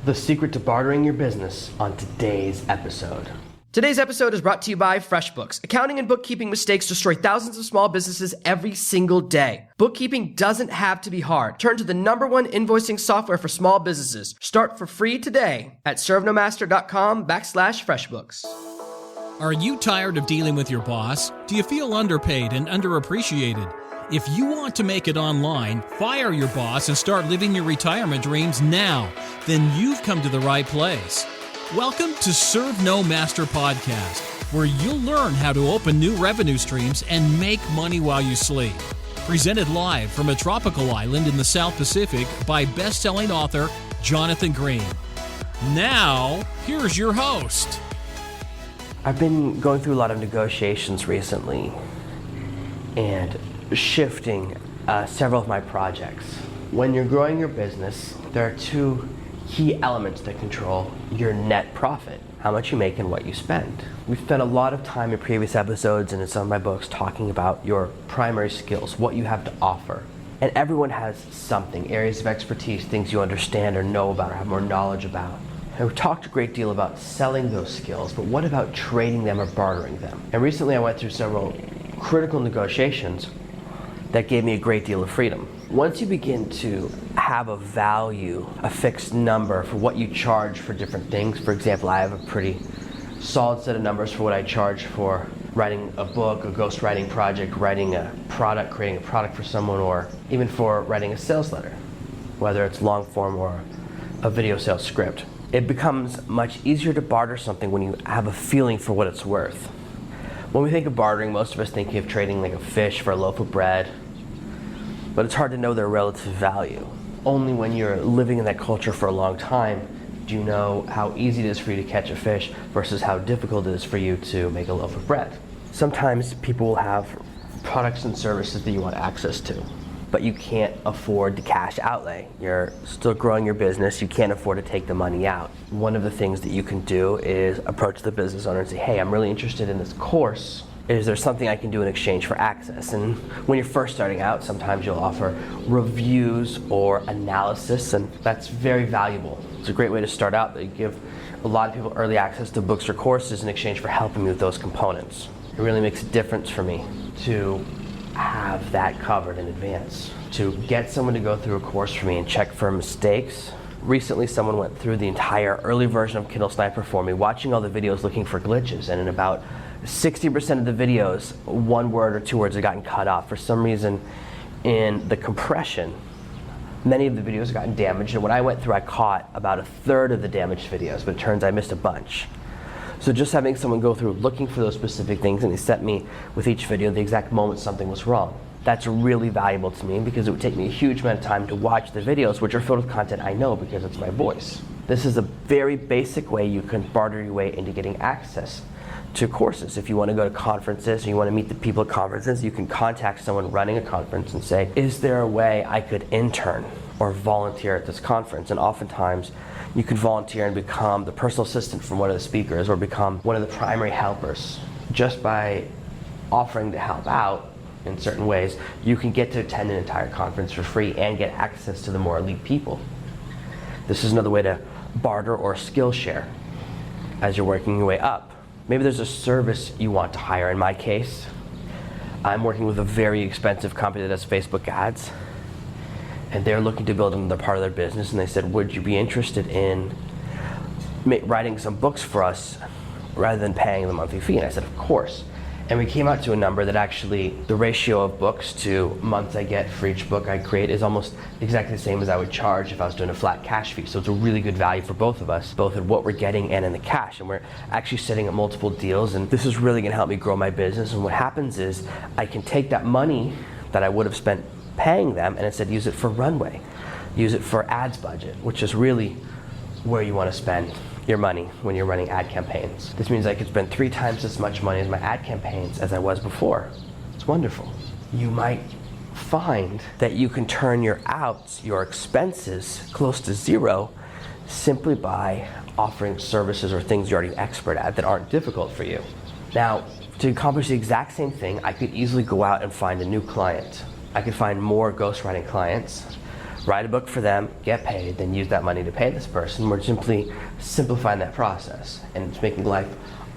the secret to bartering your business on today's episode. Today's episode is brought to you by FreshBooks. Accounting and bookkeeping mistakes destroy thousands of small businesses every single day. Bookkeeping doesn't have to be hard. Turn to the #1 invoicing software for small businesses. Start for free today at servenomaster.com/FreshBooks. Are you tired of dealing with your boss? Do you feel underpaid and underappreciated? If you want to make it online, fire your boss and start living your retirement dreams now, then you've come to the right place. Welcome to Serve No Master Podcast, where you'll learn how to open new revenue streams and make money while you sleep. Presented live from a tropical island in the South Pacific by best-selling author Jonathan Green. Now, here's your host. I've been going through a lot of negotiations recently and shifting several of my projects. When you're growing your business, there are two key elements that control your net profit, how much you make and what you spend. We've spent a lot of time in previous episodes and in some of my books talking about your primary skills, what you have to offer. And everyone has something, areas of expertise, things you understand or know about or have more knowledge about. And we've talked a great deal about selling those skills, but what about trading them or bartering them? And recently I went through several critical negotiations that gave me a great deal of freedom. Once you begin to have a value, a fixed number for what you charge for different things, for example, I have a pretty solid set of numbers for what I charge for writing a book, a ghostwriting project, writing a product, creating a product for someone, or even for writing a sales letter, whether it's long form or a video sales script. It becomes much easier to barter something when you have a feeling for what it's worth. When we think of bartering, most of us think of trading like a fish for a loaf of bread, but it's hard to know their relative value. Only when you're living in that culture for a long time do you know how easy it is for you to catch a fish versus how difficult it is for you to make a loaf of bread. Sometimes people will have products and services that you want access to, but you can't afford the cash outlay. You're still growing your business, you can't afford to take the money out. One of the things that you can do is approach the business owner and say, hey, I'm really interested in this course. Is there something I can do in exchange for access? And when you're first starting out, sometimes you'll offer reviews or analysis, and that's very valuable. It's a great way to start out. They give a lot of people early access to books or courses in exchange for helping me with those components. It really makes a difference for me to have that covered in advance. To get someone to go through a course for me and check for mistakes. Recently, someone went through the entire early version of Kindle Sniper for me, watching all the videos looking for glitches, and in about 60% of the videos, one word or two words had gotten cut off. For some reason, in the compression, many of the videos had gotten damaged, and when I went through, I caught about a third of the damaged videos, but it turns I missed a bunch. So just having someone go through looking for those specific things, and they sent me with each video the exact moment something was wrong. That's really valuable to me because it would take me a huge amount of time to watch the videos, which are filled with content I know because it's my voice. This is a very basic way you can barter your way into getting access to courses. If you want to go to conferences or you want to meet the people at conferences, you can contact someone running a conference and say, is there a way I could intern or volunteer at this conference? And oftentimes you can volunteer and become the personal assistant from one of the speakers or become one of the primary helpers. Just by offering to help out in certain ways, you can get to attend an entire conference for free and get access to the more elite people. This is another way to barter or skill share as you're working your way up. Maybe there's a service you want to hire. In my case, I'm working with a very expensive company that does Facebook ads, and they're looking to build another part of their business, and they said, would you be interested in writing some books for us rather than paying the monthly fee? And I said, of course. And we came out to a number that actually the ratio of books to months I get for each book I create is almost exactly the same as I would charge if I was doing a flat cash fee. So it's a really good value for both of us, both in what we're getting and in the cash. And we're actually setting up multiple deals, and this is really gonna help me grow my business. And what happens is I can take that money that I would have spent paying them and instead use it for runway, use it for ads budget, which is really where you wanna spend your money when you're running ad campaigns. This means I could spend 3 times as much money as my ad campaigns as I was before. It's wonderful. You might find that you can turn your outs, your expenses, close to zero simply by offering services or things you're already an expert at that aren't difficult for you. Now, to accomplish the exact same thing, I could easily go out and find a new client. I could find more ghostwriting clients, write a book for them, get paid, then use that money to pay this person. We're simply simplifying that process, and it's making life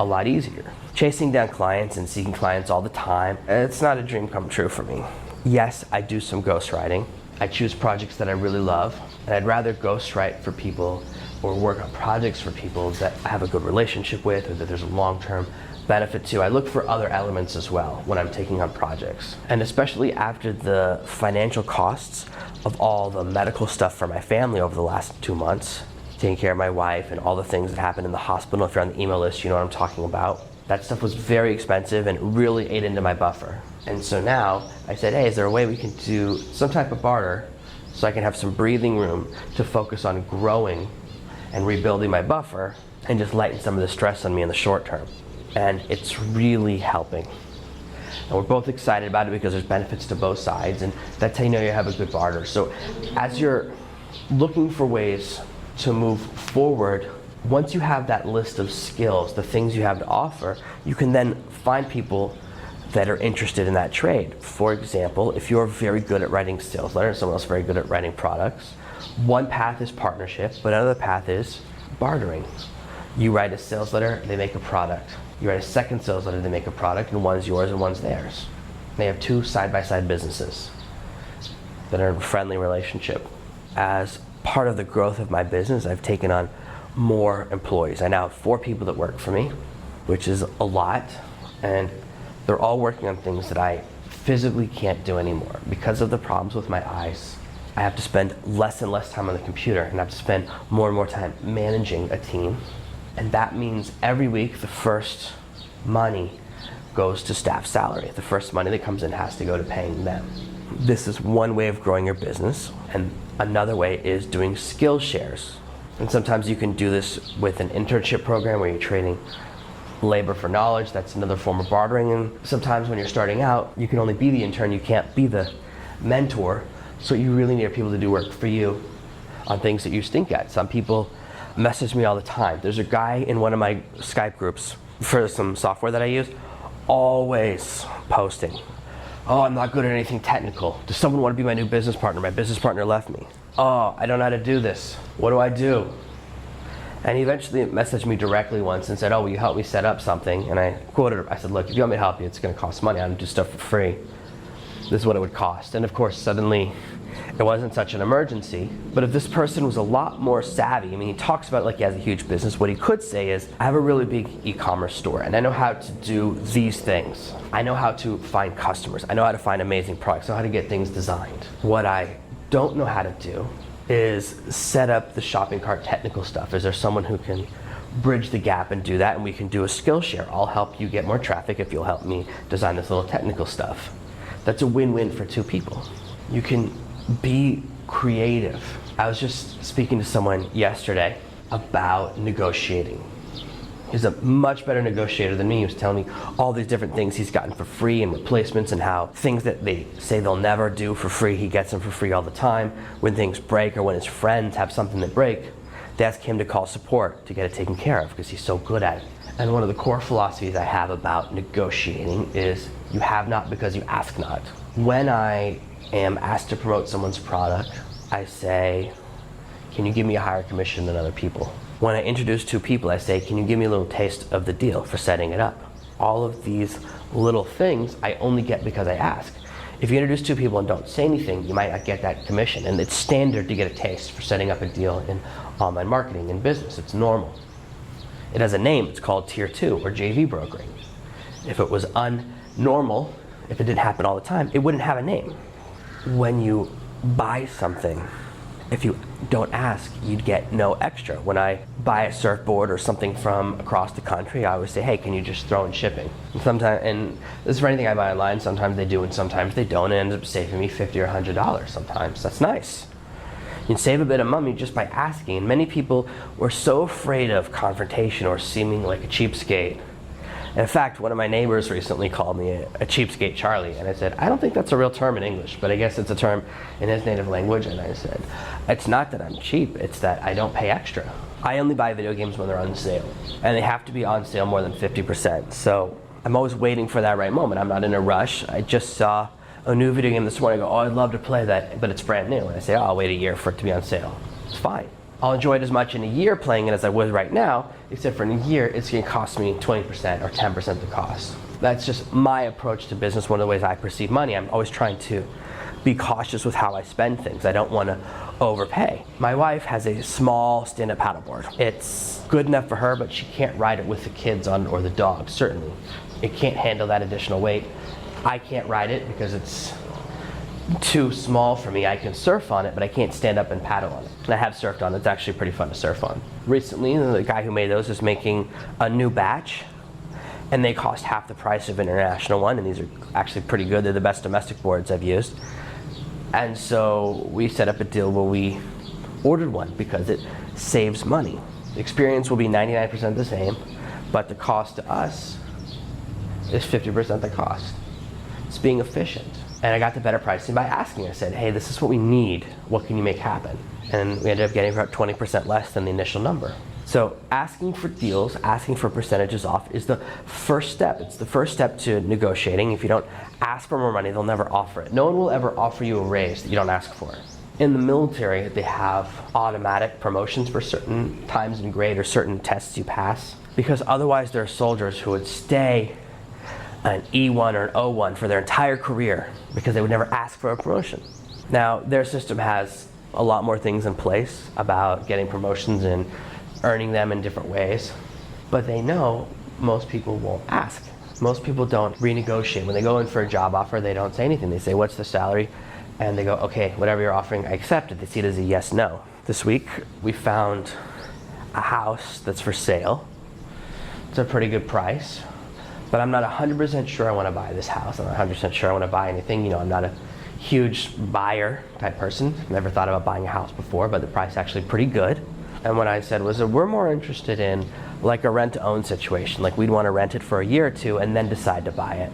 a lot easier. Chasing down clients and seeking clients all the time, it's not a dream come true for me. Yes, I do some ghostwriting. I choose projects that I really love, and I'd rather ghostwrite for people or work on projects for people that I have a good relationship with or that there's a long-term benefit to. I look for other elements as well when I'm taking on projects. And especially after the financial costs of all the medical stuff for my family over the last 2 months, taking care of my wife and all the things that happened in the hospital. If you're on the email list, you know what I'm talking about. That stuff was very expensive and really ate into my buffer. And so now I said, hey, is there a way we can do some type of barter so I can have some breathing room to focus on growing and rebuilding my buffer and just lighten some of the stress on me in the short term. And it's really helping. And we're both excited about it because there's benefits to both sides, and that's how you know you have a good barter. So as you're looking for ways to move forward, once you have that list of skills, the things you have to offer, you can then find people that are interested in that trade. For example, if you're very good at writing sales letters, someone else very good at writing products, one path is partnership, but another path is bartering. You write a sales letter, they make a product. You write a second sales letter, they make a product, and one's yours and one's theirs. They have two side-by-side businesses that are in a friendly relationship. As part of the growth of my business, I've taken on more employees. I now have 4 people that work for me, which is a lot, and they're all working on things that I physically can't do anymore. Because of the problems with my eyes, I have to spend less and less time on the computer, and I have to spend more and more time managing a team. And that means every week the first money goes to staff salary. The first money that comes in has to go to paying them. This is one way of growing your business, and another way is doing skill shares. And sometimes you can do this with an internship program where you're trading labor for knowledge. That's another form of bartering. And sometimes when you're starting out, you can only be the intern, you can't be the mentor. So you really need people to do work for you on things that you stink at. Some people message me all the time. There's a guy in one of my Skype groups for some software that I use, always posting, oh, I'm not good at anything technical. Does someone want to be my new business partner? My business partner left me. Oh, I don't know how to do this. What do I do? And he eventually messaged me directly once and said, oh, will you help me set up something? And I quoted her. I said, look, if you want me to help you, it's going to cost money. I don't do stuff for free. This is what it would cost. And of course, suddenly, it wasn't such an emergency. But if this person was a lot more savvy, I mean, he talks about it like he has a huge business. What he could say is, I have a really big e-commerce store, and I know how to do these things. I know how to find customers. I know how to find amazing products. I know how to get things designed. What I don't know how to do is set up the shopping cart technical stuff. Is there someone who can bridge the gap and do that, and we can do a skill share? I'll help you get more traffic if you'll help me design this little technical stuff. That's a win-win for 2 people. You can be creative. I was just speaking to someone yesterday about negotiating. He's a much better negotiator than me. He was telling me all these different things he's gotten for free and replacements, and how things that they say they'll never do for free, he gets them for free all the time. When things break or when his friends have something that break, they ask him to call support to get it taken care of because he's so good at it. And one of the core philosophies I have about negotiating is you have not because you ask not. When I am asked to promote someone's product, I say, can you give me a higher commission than other people? When I introduce 2 people, I say, can you give me a little taste of the deal for setting it up? All of these little things I only get because I ask. If you introduce 2 people and don't say anything, you might not get that commission. And it's standard to get a taste for setting up a deal in online marketing and business. It's normal. It has a name. It's called Tier 2 or JV brokering. If it was unnormal, if it didn't happen all the time, it wouldn't have a name. When you buy something, if you don't ask, you'd get no extra. When I buy a surfboard or something from across the country, I always say, hey, can you just throw in shipping? And this is for anything I buy online. Sometimes they do and sometimes they don't. It ends up saving me $50 or $100 sometimes. That's nice. You can save a bit of money just by asking. And many people were so afraid of confrontation or seeming like a cheapskate. And in fact, one of my neighbors recently called me a cheapskate Charlie, and I said, I don't think that's a real term in English, but I guess it's a term in his native language. And I said, it's not that I'm cheap, it's that I don't pay extra. I only buy video games when they're on sale, and they have to be on sale more than 50%. So I'm always waiting for that right moment. I'm not in a rush. I just saw a new video game this morning. I go, oh, I'd love to play that, but it's brand new. And I say, oh, I'll wait a year for it to be on sale. It's fine. I'll enjoy it as much in a year playing it as I would right now, except for in a year, it's going to cost me 20% or 10% the cost. That's just my approach to business, one of the ways I perceive money. I'm always trying to be cautious with how I spend things. I don't want to overpay. My wife has a small stand-up paddleboard. It's good enough for her, but she can't ride it with the kids on or the dog, certainly. It can't handle that additional weight. I can't ride it because it's too small for me. I can surf on it, but I can't stand up and paddle on it. And I have surfed on it. It's actually pretty fun to surf on. Recently, the guy who made those is making a new batch, and they cost half the price of an international one, and these are actually pretty good. They're the best domestic boards I've used. And so we set up a deal where we ordered one because it saves money. The experience will be 99% the same, but the cost to us is 50% the cost. It's being efficient. And I got the better pricing by asking. I said, hey, this is what we need. What can you make happen? And we ended up getting about 20% less than the initial number. So asking for deals, asking for percentages off is the first step. It's the first step to negotiating. If you don't ask for more money, they'll never offer it. No one will ever offer you a raise that you don't ask for. In the military, they have automatic promotions for certain times in grade or certain tests you pass, because otherwise there are soldiers who would stay an E1 or an O1 for their entire career because they would never ask for a promotion. Now, their system has a lot more things in place about getting promotions and earning them in different ways, but they know most people won't ask. Most people don't renegotiate. When they go in for a job offer, they don't say anything. They say, what's the salary? And they go, okay, whatever you're offering, I accept it. They see it as a yes, no. This week, we found a house that's for sale. It's a pretty good price. But I'm not 100% sure I want to buy this house. I'm not 100% sure I want to buy anything. You know, I'm not a huge buyer type person. Never thought about buying a house before, but the price is actually pretty good. And what I said was that we're more interested in like a rent-to-own situation. Like we'd want to rent it for a year or two and then decide to buy it.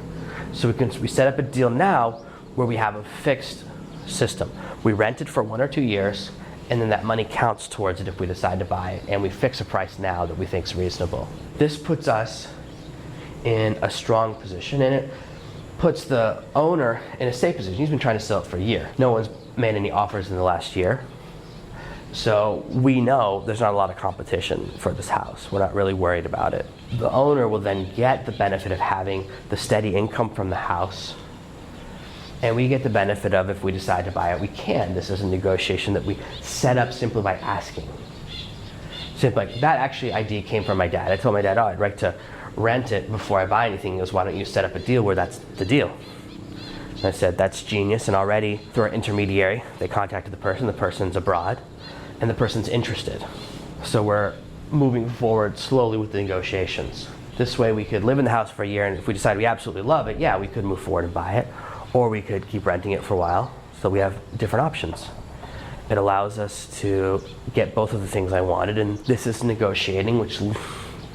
So we set up a deal now where we have a fixed system. We rent it for 1 or 2 years, and then that money counts towards it if we decide to buy it, and we fix a price now that we think is reasonable. This puts us in a strong position, and it puts the owner in a safe position. He's been trying to sell it for a year. No one's made any offers in the last year. So we know there's not a lot of competition for this house. We're not really worried about it. The owner will then get the benefit of having the steady income from the house, and we get the benefit of, if we decide to buy it, we can. This is a negotiation that we set up simply by asking. So like that actually idea came from my dad. I told my dad, oh, I'd like to rent it before I buy anything. He goes, why don't you set up a deal where that's the deal? And I said, that's genius. And already through our intermediary, they contacted the person's abroad, and the person's interested. So we're moving forward slowly with the negotiations. This way we could live in the house for a year, and if we decide we absolutely love it, yeah, we could move forward and buy it, or we could keep renting it for a while. So we have different options. It allows us to get both of the things I wanted, and this is negotiating, which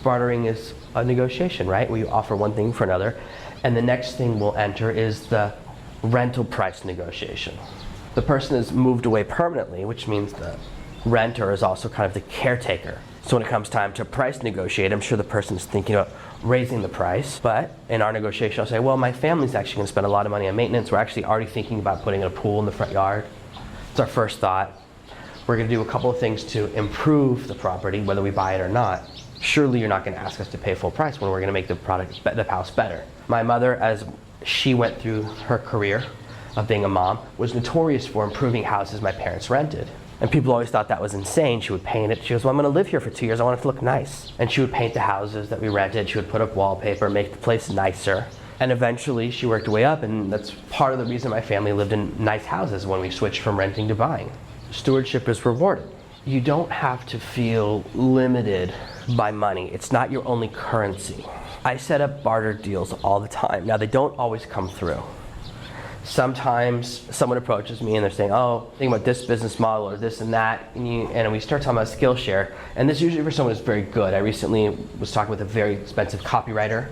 bartering is a negotiation, right? Where you offer one thing for another, and the next thing we'll enter is the rental price negotiation. The person has moved away permanently, which means the renter is also kind of the caretaker. So when it comes time to price negotiate, I'm sure the person's thinking about raising the price, but in our negotiation I'll say, well, my family's actually going to spend a lot of money on maintenance. We're actually already thinking about putting a pool in the front yard. It's our first thought. We're going to do a couple of things to improve the property, whether we buy it or not. Surely you're not going to ask us to pay full price when we're going to make the house better. My mother, as she went through her career of being a mom, was notorious for improving houses my parents rented. And people always thought that was insane. She would paint it. She goes, well, I'm going to live here for 2 years. I want it to look nice. And she would paint the houses that we rented. She would put up wallpaper, make the place nicer. And eventually she worked her way up, and that's part of the reason my family lived in nice houses when we switched from renting to buying. Stewardship is rewarded. You don't have to feel limited by money. It's not your only currency. I set up barter deals all the time. Now, they don't always come through. Sometimes someone approaches me and they're saying, oh, think about this business model or this and that, and we start talking about Skillshare, and this is usually for someone who's very good. I recently was talking with a very expensive copywriter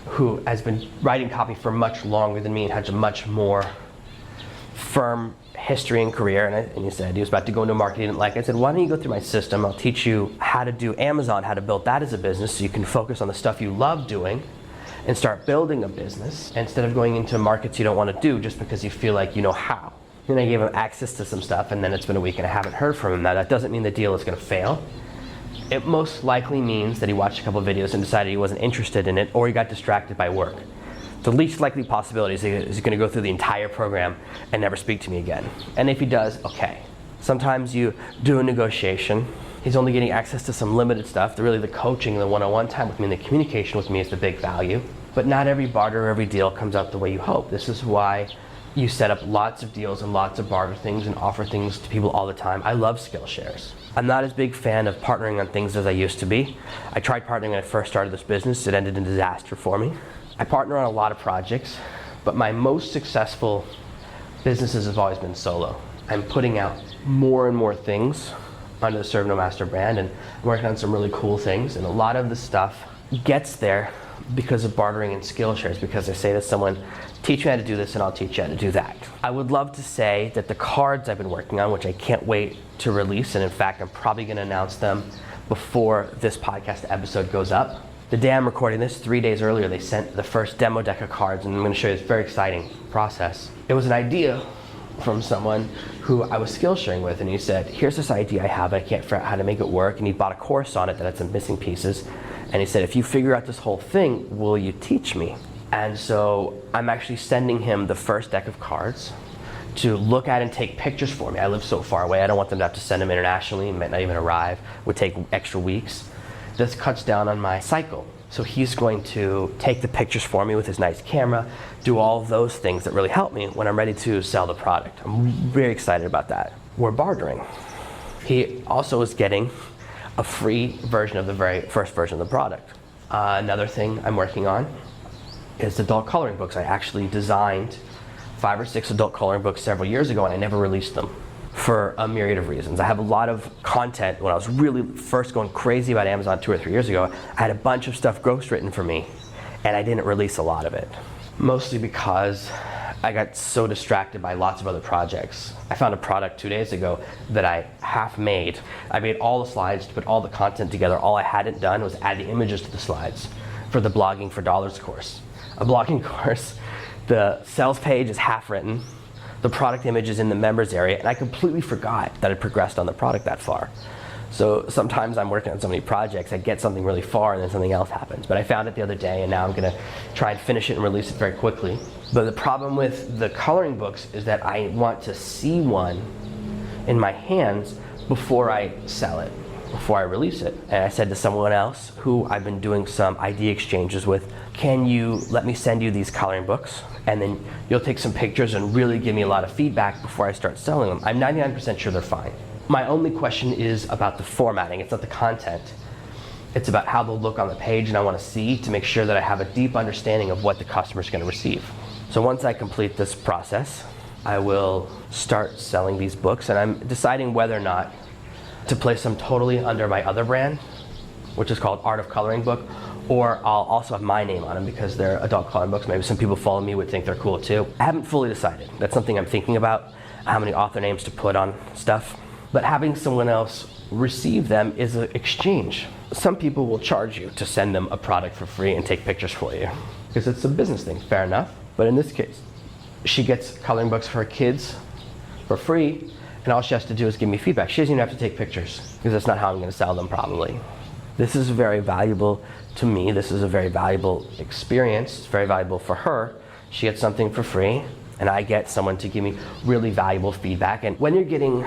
who has been writing copy for much longer than me and has a much more firm history and career, and he said he was about to go into marketing, and I said, why don't you go through my system? I'll teach you how to do Amazon, how to build that as a business so you can focus on the stuff you love doing, and start building a business instead of going into markets you don't want to do just because you feel like you know how. Then I gave him access to some stuff, and then it's been a week and I haven't heard from him. Now that doesn't mean the deal is going to fail. It most likely means that he watched a couple of videos and decided he wasn't interested in it, or he got distracted by work. The least likely possibility is he's going to go through the entire program and never speak to me again. And if he does, okay. Sometimes you do a negotiation. He's only getting access to some limited stuff. Really the coaching and the one-on-one time with me and the communication with me is the big value. But not every barter or every deal comes out the way you hope. This is why you set up lots of deals and lots of barter things and offer things to people all the time. I love skill shares. I'm not as big fan of partnering on things as I used to be. I tried partnering when I first started this business. It ended in disaster for me. I partner on a lot of projects, but my most successful businesses have always been solo. I'm putting out more and more things under the Serve No Master brand, and I'm working on some really cool things, and a lot of the stuff gets there because of bartering and skill shares, because I say to someone, teach me how to do this and I'll teach you how to do that. I would love to say that the cards I've been working on, which I can't wait to release, and in fact I'm probably going to announce them before this podcast episode goes up. The day I'm recording this, 3 days earlier, they sent the first demo deck of cards, and I'm going to show you this very exciting process. It was an idea from someone who I was skill sharing with, and he said, here's this idea I have, I can't figure out how to make it work, and he bought a course on it that had some missing pieces, and he said, if you figure out this whole thing, will you teach me? And so I'm actually sending him the first deck of cards to look at and take pictures for me. I live so far away, I don't want them to have to send them internationally, it might not even arrive, it would take extra weeks. This cuts down on my cycle. So he's going to take the pictures for me with his nice camera, do all those things that really help me when I'm ready to sell the product. I'm very excited about that. We're bartering. He also is getting a free version of the very first version of the product. Another thing I'm working on is adult coloring books. I actually designed 5 or 6 adult coloring books several years ago, and I never released them for a myriad of reasons. I have a lot of content. When I was really first going crazy about Amazon 2 or 3 years ago, I had a bunch of stuff ghostwritten for me, and I didn't release a lot of it. Mostly because I got so distracted by lots of other projects. I found a product 2 days ago that I half made. I made all the slides to put all the content together. All I hadn't done was add the images to the slides for the Blogging for Dollars course. A blogging course, the sales page is half written, the product image is in the members area, and I completely forgot that I'd progressed on the product that far. So sometimes I'm working on so many projects, I get something really far and then something else happens. But I found it the other day, and now I'm gonna try and finish it and release it very quickly. But the problem with the coloring books is that I want to see one in my hands before I sell it, before I release it. And I said to someone else who I've been doing some idea exchanges with, can you let me send you these coloring books, and then you'll take some pictures and really give me a lot of feedback before I start selling them. I'm 99% sure they're fine. My only question is about the formatting. It's not the content. It's about how they'll look on the page, and I want to see to make sure that I have a deep understanding of what the customer's going to receive. So once I complete this process, I will start selling these books, and I'm deciding whether or not to place them totally under my other brand, which is called Art of Coloring Book, or I'll also have my name on them because they're adult coloring books. Maybe some people follow me would think they're cool too. I haven't fully decided. That's something I'm thinking about, how many author names to put on stuff. But having someone else receive them is an exchange. Some people will charge you to send them a product for free and take pictures for you because it's a business thing, fair enough. But in this case, she gets coloring books for her kids for free, and all she has to do is give me feedback. She doesn't even have to take pictures because that's not how I'm going to sell them probably. This is very valuable to me. This is a very valuable experience. It's very valuable for her. She gets something for free, and I get someone to give me really valuable feedback. And when you're getting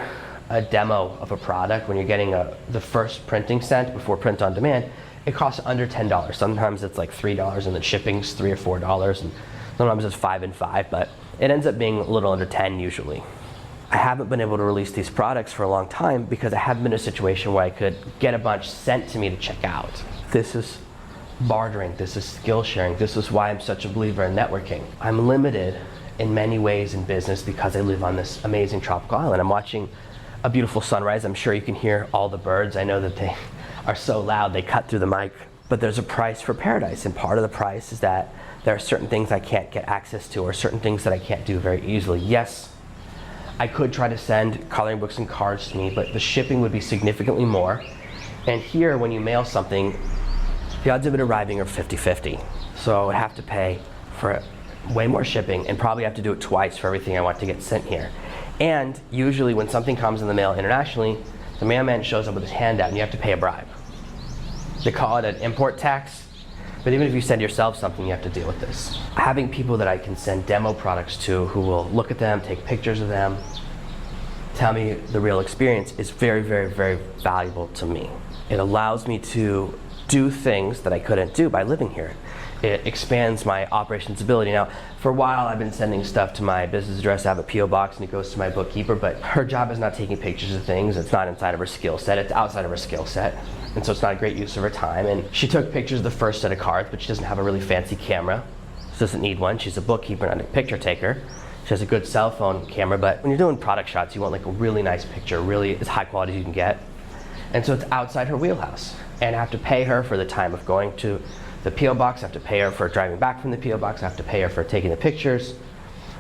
a demo of a product, when you're getting the first printing sent before print on demand, it costs under $10. Sometimes it's like $3 and the shipping's $3 or $4, and sometimes it's $5 and $5, but it ends up being a little under 10 usually. I haven't been able to release these products for a long time because I haven't been in a situation where I could get a bunch sent to me to check out. This is bartering, this is skill sharing, this is why I'm such a believer in networking. I'm limited in many ways in business because I live on this amazing tropical island. I'm watching a beautiful sunrise. I'm sure you can hear all the birds. I know that they are so loud they cut through the mic. But there's a price for paradise, and part of the price is that there are certain things I can't get access to or certain things that I can't do very easily. Yes, I could try to send coloring books and cards to me, but the shipping would be significantly more. And here, when you mail something, the odds of it arriving are 50-50. So I would have to pay for way more shipping and probably have to do it twice for everything I want to get sent here. And usually when something comes in the mail internationally, the mailman shows up with his hand out and you have to pay a bribe. They call it an import tax, but even if you send yourself something, you have to deal with this. Having people that I can send demo products to who will look at them, take pictures of them, tell me the real experience is very, very, very valuable to me. It allows me to do things that I couldn't do by living here. It expands my operations ability. Now, for a while I've been sending stuff to my business address. I have a P.O. box and it goes to my bookkeeper, but her job is not taking pictures of things. It's not inside of her skill set, it's outside of her skill set. And so it's not a great use of her time. And she took pictures of the first set of cards, but she doesn't have a really fancy camera. She doesn't need one. She's a bookkeeper, not a picture taker. She has a good cell phone camera, but when you're doing product shots, you want like a really nice picture, really as high quality as you can get. And so it's outside her wheelhouse. And I have to pay her for the time of going to the P.O. box, I have to pay her for driving back from the P.O. box, I have to pay her for taking the pictures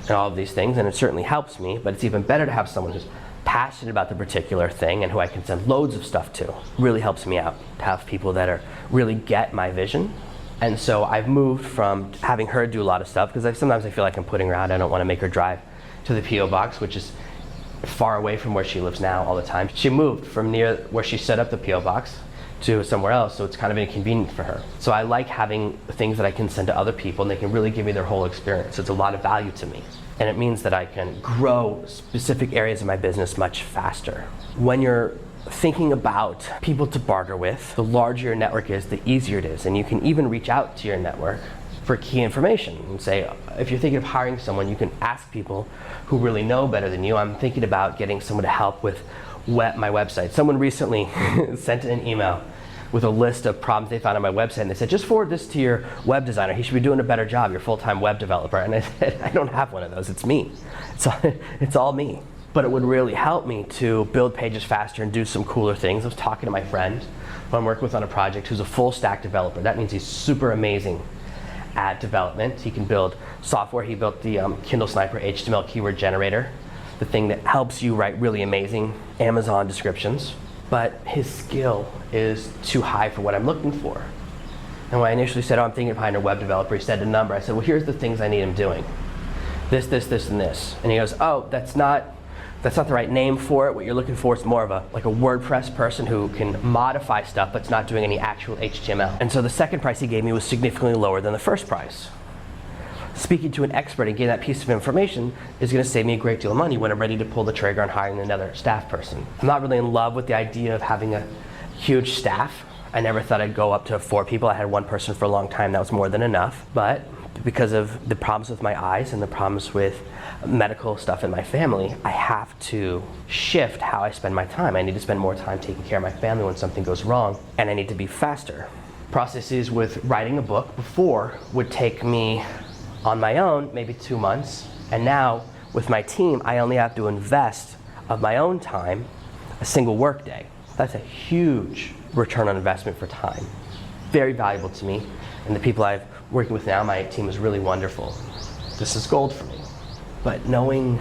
and all of these things, and it certainly helps me, but it's even better to have someone who's passionate about the particular thing and who I can send loads of stuff to. Really helps me out to have people that really get my vision. And so I've moved from having her do a lot of stuff, because sometimes I feel like I'm putting her out. I don't want to make her drive to the P.O. box, which is far away from where she lives now all the time. She moved from near where she set up the P.O. box to somewhere else, so it's kind of inconvenient for her. So I like having things that I can send to other people and they can really give me their whole experience. It's a lot of value to me. And it means that I can grow specific areas of my business much faster. When you're thinking about people to barter with, the larger your network is, the easier it is. And you can even reach out to your network for key information and say, if you're thinking of hiring someone, you can ask people who really know better than you. I'm thinking about getting someone to help with my website. Someone recently sent an email with a list of problems they found on my website, and they said, just forward this to your web designer. He should be doing a better job, your full-time web developer. And I said, I don't have one of those, it's me. It's all me. But it would really help me to build pages faster and do some cooler things. I was talking to my friend who I'm working with on a project who's a full stack developer. That means he's super amazing at development. He can build software. He built the Kindle Sniper HTML keyword generator, the thing that helps you write really amazing Amazon descriptions. But his skill is too high for what I'm looking for. And when I initially said, I'm thinking of hiring a web developer, he said a number. I said, well, here's the things I need him doing. This, and this. And he goes, oh, that's not the right name for it. What you're looking for is more of a WordPress person who can modify stuff, but it's not doing any actual HTML. And so the second price he gave me was significantly lower than the first price. Speaking to an expert and getting that piece of information is going to save me a great deal of money when I'm ready to pull the trigger on hiring another staff person. I'm not really in love with the idea of having a huge staff. I never thought I'd go up to 4 people. I had one person for a long time. That was more than enough. But because of the problems with my eyes and the problems with medical stuff in my family, I have to shift how I spend my time. I need to spend more time taking care of my family when something goes wrong, and I need to be faster. Processes with writing a book before would take me on my own, maybe 2 months, and now with my team, I only have to invest of my own time a single work day. That's a huge return on investment for time. Very valuable to me, and the people I'm working with now, my team is really wonderful. This is gold for me. But knowing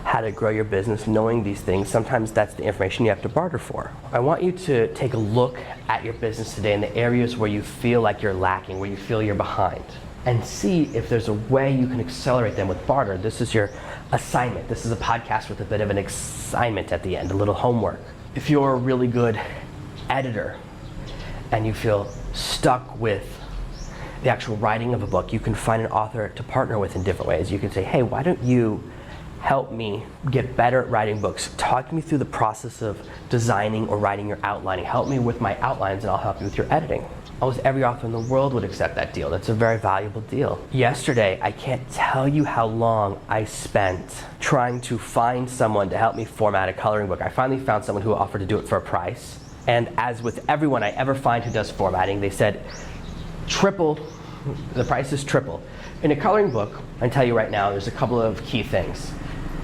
how to grow your business, knowing these things, sometimes that's the information you have to barter for. I want you to take a look at your business today in the areas where you feel like you're lacking, where you feel you're behind, and see if there's a way you can accelerate them with barter. This is your assignment. This is a podcast with a bit of an assignment at the end, a little homework. If you're a really good editor and you feel stuck with the actual writing of a book, you can find an author to partner with in different ways. You can say, hey, why don't you help me get better at writing books? Talk me through the process of designing or writing your outlining. Help me with my outlines and I'll help you with your editing. Almost every author in the world would accept that deal. That's a very valuable deal. Yesterday, I can't tell you how long I spent trying to find someone to help me format a coloring book. I finally found someone who offered to do it for a price. And as with everyone I ever find who does formatting, they said, the price is triple. In a coloring book, I can tell you right now, there's a couple of key things.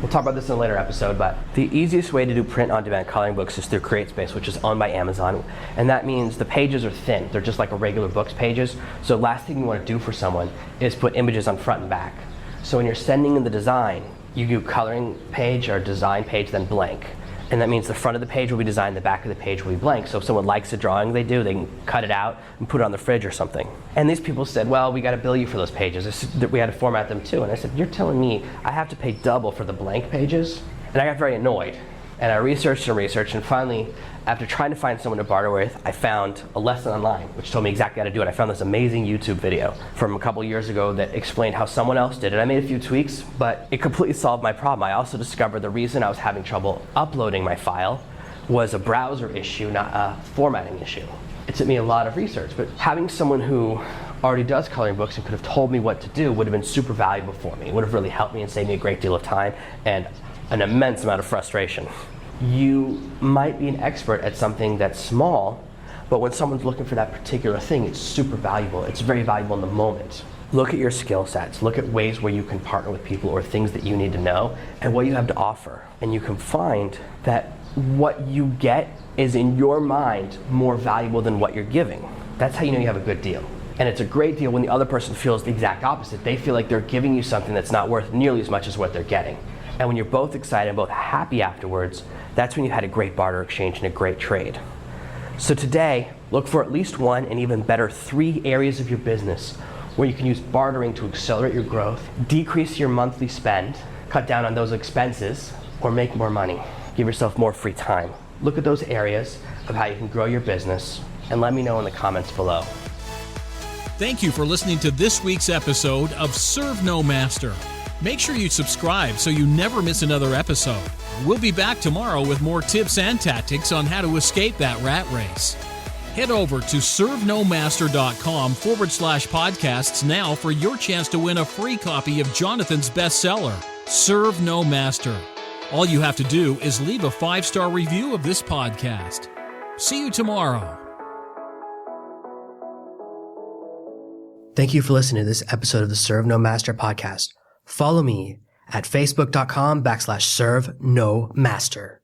We'll talk about this in a later episode, but the easiest way to do print-on-demand coloring books is through CreateSpace, which is owned by Amazon, and that means the pages are thin. They're just like a regular book's pages, so the last thing you want to do for someone is put images on front and back. So when you're sending in the design, you do coloring page or design page, then blank. And that means the front of the page will be designed, the back of the page will be blank. So if someone likes a drawing they can cut it out and put it on the fridge or something. And these people said, well, we got to bill you for those pages. We had to format them too. And I said, you're telling me I have to pay double for the blank pages? And I got very annoyed. And I researched, and finally, after trying to find someone to barter with, I found a lesson online which told me exactly how to do it. I found this amazing YouTube video from a couple years ago that explained how someone else did it. I made a few tweaks, but it completely solved my problem. I also discovered the reason I was having trouble uploading my file was a browser issue, not a formatting issue. It took me a lot of research, but having someone who already does coloring books and could have told me what to do would have been super valuable for me. It would have really helped me and saved me a great deal of time and an immense amount of frustration. You might be an expert at something that's small, but when someone's looking for that particular thing, it's super valuable. It's very valuable in the moment. Look at your skill sets. Look at ways where you can partner with people or things that you need to know and what you have to offer. And you can find that what you get is in your mind more valuable than what you're giving. That's how you know you have a good deal. And it's a great deal when the other person feels the exact opposite. They feel like they're giving you something that's not worth nearly as much as what they're getting. And when you're both excited and both happy afterwards, that's when you had a great barter exchange and a great trade. So today, look for at least one and even better 3 areas of your business where you can use bartering to accelerate your growth, decrease your monthly spend, cut down on those expenses, or make more money. Give yourself more free time. Look at those areas of how you can grow your business and let me know in the comments below. Thank you for listening to this week's episode of Serve No Master. Make sure you subscribe so you never miss another episode. We'll be back tomorrow with more tips and tactics on how to escape that rat race. Head over to servenomaster.com/podcasts now for your chance to win a free copy of Jonathan's bestseller, Serve No Master. All you have to do is leave a 5-star review of this podcast. See you tomorrow. Thank you for listening to this episode of the Serve No Master podcast. Follow me at facebook.com/serve no master.